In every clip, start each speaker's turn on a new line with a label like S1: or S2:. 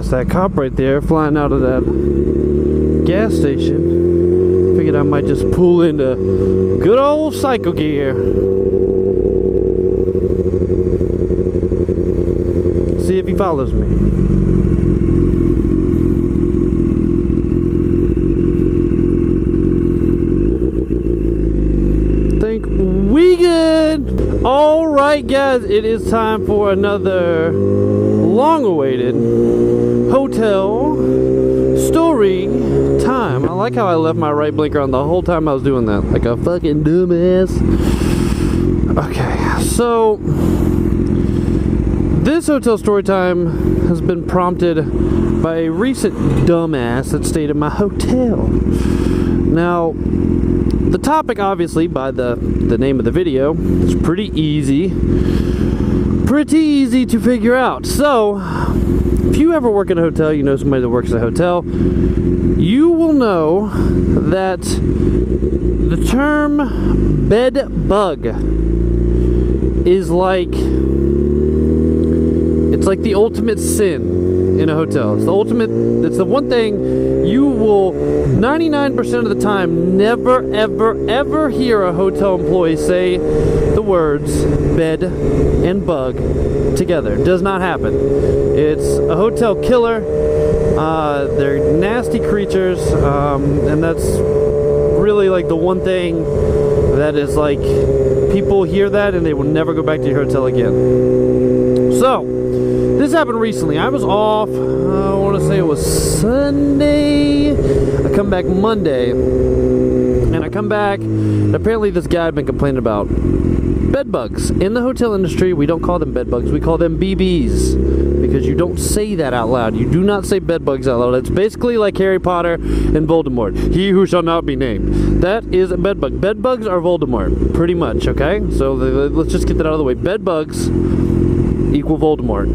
S1: past that cop right there flying out of that gas station. Figured I might just pull into good old Psycho Gear. See if he follows me. Think we good. All right, guys, it is time for another long-awaited hotel story time. I like how I left my right blinker on the whole time I was doing that, like a fucking dumbass. Okay, so this hotel story time has been prompted by a recent dumbass that stayed in my hotel. Now, the topic, obviously, by the name of the video, is pretty easy to figure out. So, if you ever work in a hotel, you know somebody that works in a hotel, you will know that the term bed bug is like, it's like the ultimate sin in a hotel. It's the one thing you will 99% of the time never ever hear a hotel employee say the words bed and bug together. Does not happen. It's a hotel killer. They're nasty creatures, and that's really like the one thing that is like, people hear that and they will never go back to your hotel again. So this happened recently. I was off, I want to say it was Sunday. I come back Monday, and I come back, and apparently this guy had been complaining about bed bugs. In the hotel industry, we don't call them bed bugs, we call them BBs, because you don't say that out loud. You do not say bed bugs out loud. It's basically like Harry Potter and Voldemort. He who shall not be named. That is a bed bug. Bed bugs are Voldemort, pretty much, okay? So let's just get that out of the way. Bed bugs equal Voldemort.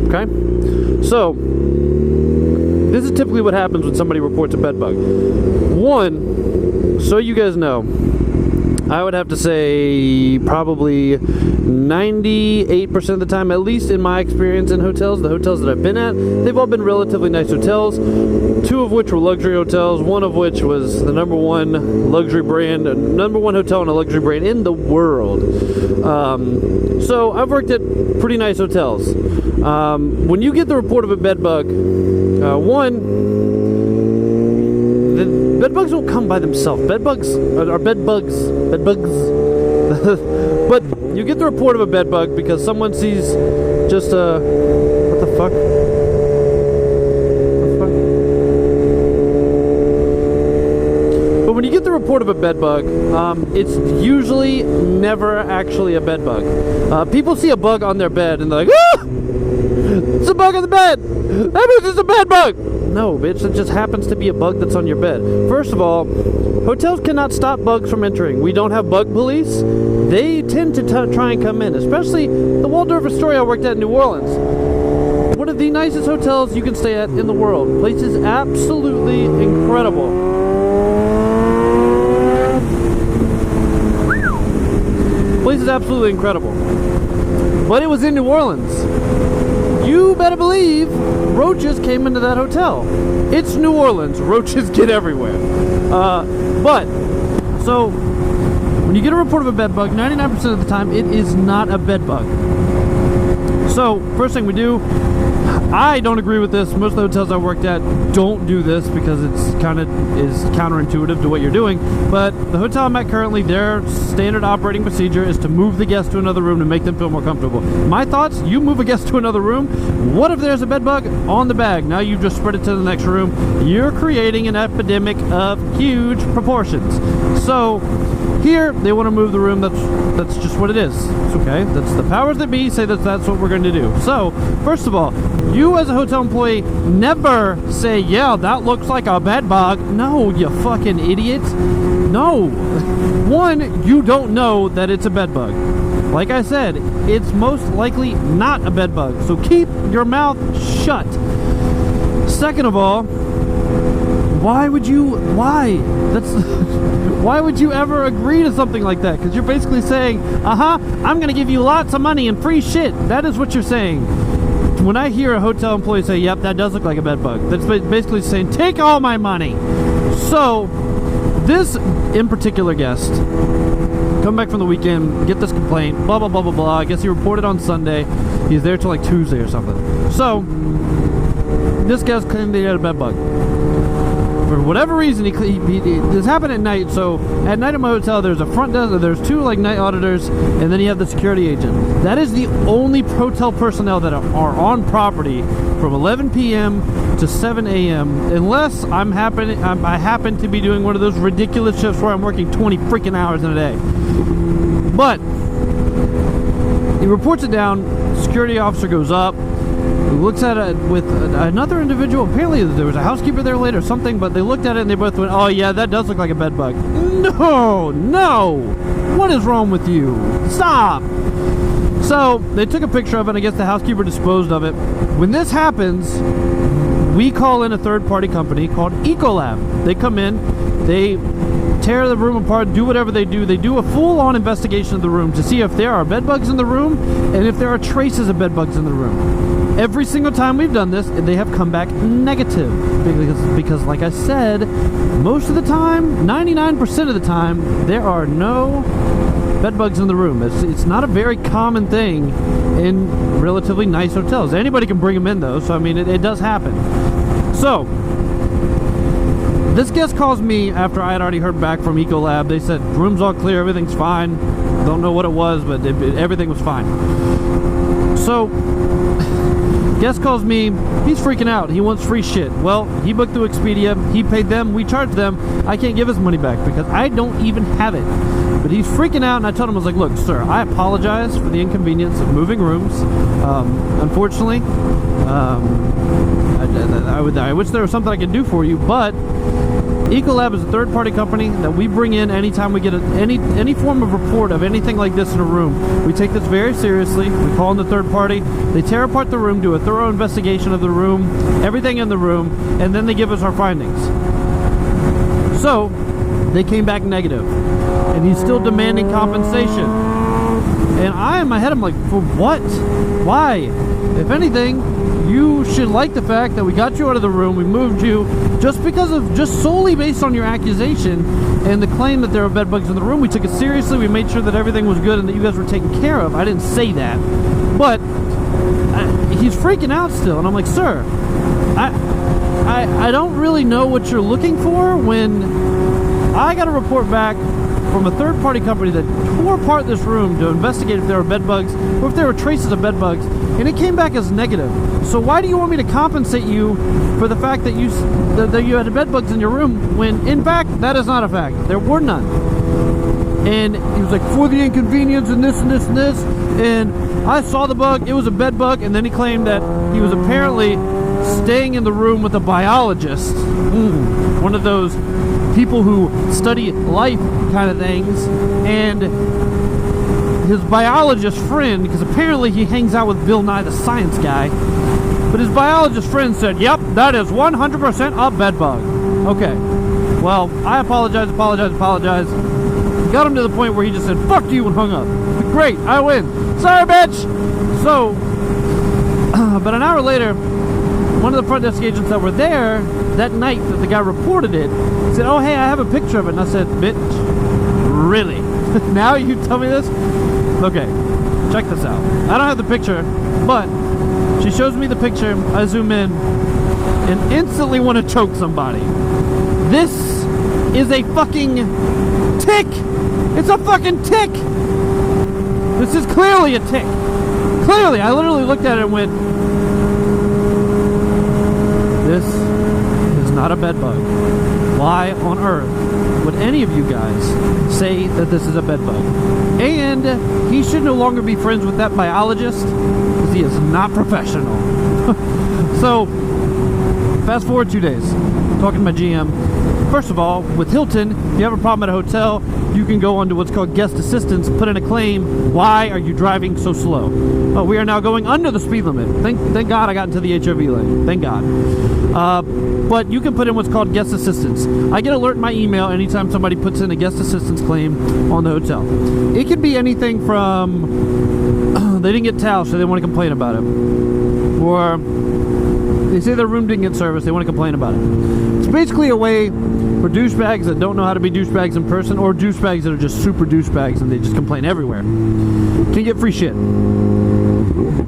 S1: Okay? So, this is typically what happens when somebody reports a bed bug. One, so you guys know, I would have to say probably 98% of the time, at least in my experience in hotels, the hotels that I've been at, they've all been relatively nice hotels. Two of which were luxury hotels, one of which was the number one luxury brand, number one hotel and a luxury brand in the world. So I've worked at pretty nice hotels. When you get the report of a bed bug, bed bugs don't come by themselves. Bed bugs are bed bugs. But you get the report of a bed bug because someone sees just a... What the fuck? But when you get the report of a bed bug, it's usually never actually a bed bug. People see a bug on their bed and they're like, ah! It's a bug on the bed! That means it's a bed bug! No, bitch, it just happens to be a bug that's on your bed. First of all, hotels cannot stop bugs from entering. We don't have bug police. They tend to try and come in, especially the Waldorf Astoria I worked at in New Orleans. One of the nicest hotels you can stay at in the world. Place is absolutely incredible. Place is absolutely incredible. But it was in New Orleans. You better believe roaches came into that hotel. It's New Orleans. Roaches get everywhere. So when you get a report of a bed bug, 99% of the time it is not a bed bug. So first thing we do, I don't agree with this. Most of the hotels I worked at don't do this because it's kind of is counterintuitive to what you're doing. But the hotel I'm at currently, their standard operating procedure is to move the guest to another room to make them feel more comfortable. My thoughts, you move a guest to another room, what if there's a bed bug on the bag? Now you just spread it to the next room. You're creating an epidemic of huge proportions. So here, they want to move the room. That's just what it is. It's okay. That's the powers that be say that's what we're going to do. So, first of all, you as a hotel employee never say, yeah, that looks like a bed bug. No, you fucking idiot. No. One, you don't know that it's a bed bug. Like I said, it's most likely not a bed bug. So keep your mouth shut. Second of all, why would you ever agree to something like that? Because you're basically saying, I'm going to give you lots of money and free shit. That is what you're saying. when I hear a hotel employee say, yep, that does look like a bed bug, that's basically saying, take all my money. So, this in particular guest, come back from the weekend, get this complaint, blah, blah, blah, blah, blah. I guess he reported on Sunday. He's there till like Tuesday or something. So, this guy's claimed he had a bed bug. For whatever reason, this happened at night. So at night at my hotel, there's a front desk, there's 2 like night auditors, and then you have the security agent. That is the only hotel personnel that are on property from 11 p.m. to 7 a.m. unless I happen to be doing one of those ridiculous shifts where I'm working 20 freaking hours in a day. But he reports it down. Security officer goes up. Looks at it with another individual. Apparently there was a housekeeper there later or something, but they looked at it and they both went, oh yeah, that does look like a bed bug. No, what is wrong with you? Stop. So they took a picture of it. I guess the housekeeper disposed of it. When this happens, we call in a third-party company called Ecolab. They come in, they tear the room apart, do whatever they do. They do a full-on investigation of the room to see if there are bed bugs in the room and if there are traces of bed bugs in the room. Every single time we've done this, they have come back negative. Because like I said, most of the time, 99% of the time, there are no bed bugs in the room. It's not a very common thing in relatively nice hotels. Anybody can bring them in though, so I mean, it does happen. So, this guest calls me after I had already heard back from Ecolab. They said, room's all clear, everything's fine. Don't know what it was, but everything was fine. So, guest calls me, he's freaking out, he wants free shit. Well, he booked through Expedia, he paid them, we charged them. I can't give his money back because I don't even have it. But he's freaking out, and I told him, I was like, look, sir, I apologize for the inconvenience of moving rooms. Unfortunately, I wish there was something I could do for you, but Ecolab is a third-party company that we bring in anytime we get any form of report of anything like this in a room. We take this very seriously. We call in the third party. They tear apart the room, do a thorough investigation of the room, everything in the room, and then they give us our findings. So, they came back negative, and he's still demanding compensation. And I, in my head, I'm like, for what? Why? If anything, you should like the fact that we got you out of the room, we moved you, just solely based on your accusation and the claim that there were bed bugs in the room. We took it seriously, we made sure that everything was good and that you guys were taken care of. I didn't say that, but he's freaking out still, and I'm like, sir, I don't really know what you're looking for when I got a report back from a third-party company that tore apart this room to investigate if there were bed bugs or if there were traces of bed bugs, and it came back as negative. So why do you want me to compensate you for the fact that you had bed bugs in your room when, in fact, that is not a fact. There were none. And he was like, for the inconvenience and this and this and this, and I saw the bug, it was a bed bug, and then he claimed that he was apparently staying in the room with a biologist, one of those people who study life kind of things, and his biologist friend, because apparently he hangs out with Bill Nye the Science Guy, but his biologist friend said, yep, that is 100% a bed bug. Okay, well, I apologize. Got him to the point where he just said, fuck you, and hung up. Great, I win. Sorry, bitch! So, but an hour later, one of the front desk agents that were there that night that the guy reported it said, oh, hey, I have a picture of it. And I said, bitch, really? Now you tell me this? Okay, check this out. I don't have the picture, but she shows me the picture. I zoom in and instantly want to choke somebody. This is a fucking tick. It's a fucking tick. This is clearly a tick. Clearly, I literally looked at it and went, this is not a bed bug. Why on earth would any of you guys say that this is a bed bug? And he should no longer be friends with that biologist because he is not professional. So, fast forward 2 days, talking to my GM. First of all, with Hilton, if you have a problem at a hotel, you can go onto what's called guest assistance, put in a claim. Why are you driving so slow? Oh, we are now going under the speed limit. Thank God I got into the HOV lane. Thank God. But you can put in what's called guest assistance. I get alert in my email anytime somebody puts in a guest assistance claim on the hotel. It could be anything from they didn't get towels, so they want to complain about it. or they say their room didn't get service, they want to complain about it. It's basically a way for douchebags that don't know how to be douchebags in person, or douchebags that are just super douchebags and they just complain everywhere, can get free shit.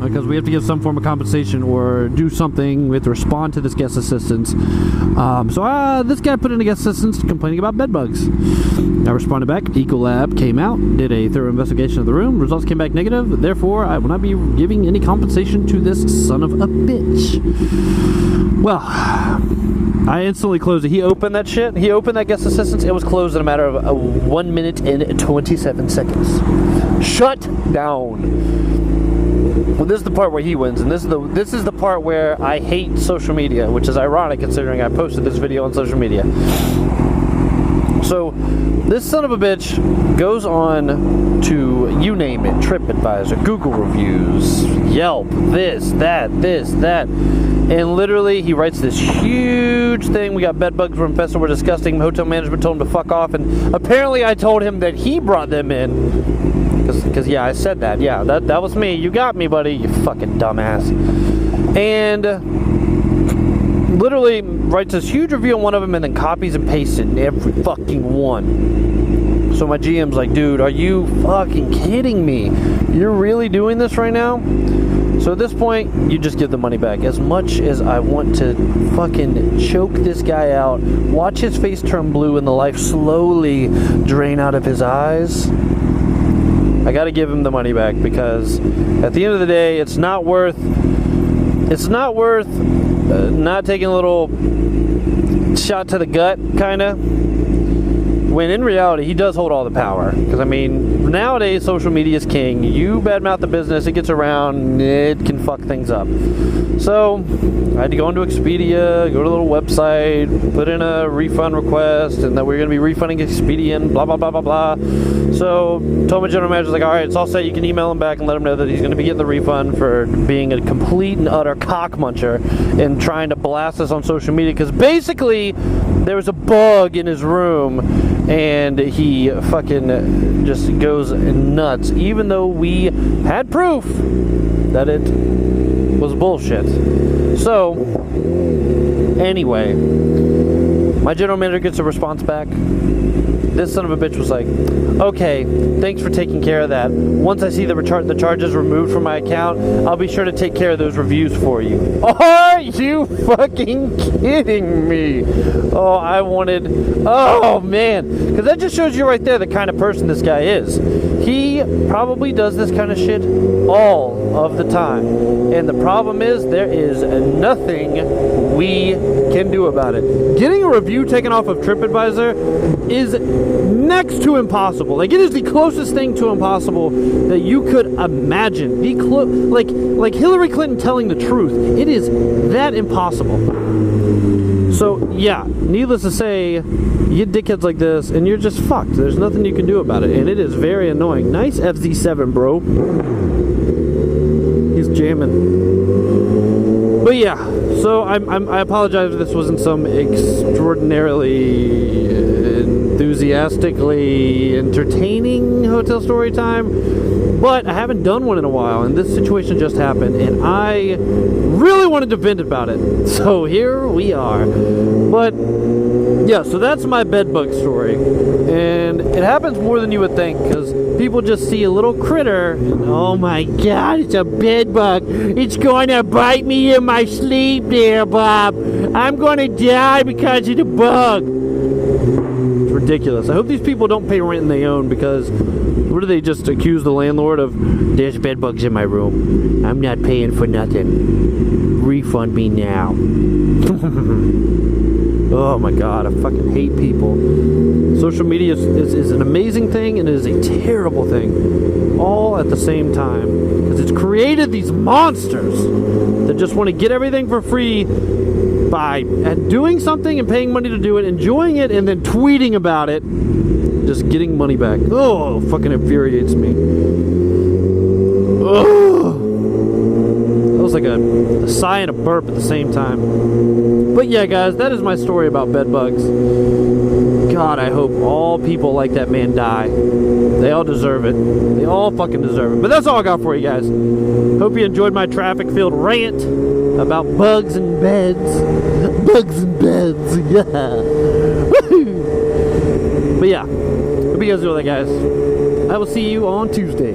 S1: Because we have to give some form of compensation or do something. We have to respond to this guest assistance. So this guy put in a guest assistance complaining about bed bugs. I responded back. Ecolab came out, did a thorough investigation of the room. Results came back negative. Therefore, I will not be giving any compensation to this son of a bitch. Well, I instantly closed it. He opened that shit. He opened that guest assistance. It was closed in a matter of 1 minute and 27 seconds. Shut down. Well, this is the part where he wins, and this is the part where I hate social media, which is ironic considering I posted this video on social media. So, this son of a bitch goes on to, you name it, TripAdvisor, Google reviews, Yelp, this, that, and literally he writes this huge thing. We got bed bugs were infested, we're disgusting. Hotel management told him to fuck off, and apparently I told him that he brought them in. Because yeah, I said that. Yeah, that was me. You got me, buddy. You fucking dumbass. And literally writes this huge review on one of them and then copies and pastes it in every fucking one. So my GM's like, dude, are you fucking kidding me? You're really doing this right now? So at this point, you just give the money back. As much as I want to fucking choke this guy out, watch his face turn blue and the life slowly drain out of his eyes, I gotta give him the money back, because at the end of the day, it's not worth not taking a little shot to the gut, kinda, when in reality, he does hold all the power. Because, I mean, nowadays, social media is king. You badmouth the business, it gets around, it can fuck things up. So, I had to go into Expedia, go to a little website, put in a refund request, and that we're going to be refunding Expedia, and blah, blah, blah, blah, blah. So, told my general manager, like, all right, it's all set. You can email him back and let him know that he's going to be getting the refund for being a complete and utter cockmuncher and trying to blast us on social media. Because basically, there was a bug in his room, and he fucking just goes nuts, even though we had proof that it was bullshit. So, anyway, my general manager gets a response back. This son of a bitch was like, okay, thanks for taking care of that. Once I see the charges removed from my account, I'll be sure to take care of those reviews for you. Are you fucking kidding me? Oh man, because that just shows you right there the kind of person this guy is. He probably does this kind of shit all of the time. And the problem is, there is nothing we can do about it. Getting a review taken off of TripAdvisor is next to impossible. Like, it is the closest thing to impossible that you could imagine. Like Hillary Clinton telling the truth. It is that impossible. So, yeah, needless to say, you get dickheads like this, and you're just fucked. There's nothing you can do about it, and it is very annoying. Nice FZ7, bro. He's jamming. But yeah, so I apologize if this wasn't some extraordinarily enthusiastically entertaining hotel story time, but I haven't done one in a while, and this situation just happened, and I really wanted to vent about it, so here we are. But yeah, so that's my bedbug story, and it happens more than you would think, because people just see a little critter, and oh my god, it's a bedbug. It's going to bite me in my sleep there, Bob. I'm going to die because of the bug. It's ridiculous. I hope these people don't pay rent they own, because what do they just accuse the landlord of? There's bed bugs in my room. I'm not paying for nothing. Refund me now. Oh my god, I fucking hate people. Social media is an amazing thing, and it is a terrible thing, all at the same time, because it's created these monsters that just want to get everything for free by doing something and paying money to do it, enjoying it, and then tweeting about it, just getting money back. Oh, fucking infuriates me. Oh, that was like a sigh and a burp at the same time. But yeah, guys, that is my story about bed bugs. God, I hope all people like that man die. They all deserve it. They all fucking deserve it. But that's all I got for you guys. Hope you enjoyed my traffic-filled rant about bugs and beds. Bugs and beds, yeah. But yeah, hope you guys do that, guys. I will see you on Tuesday.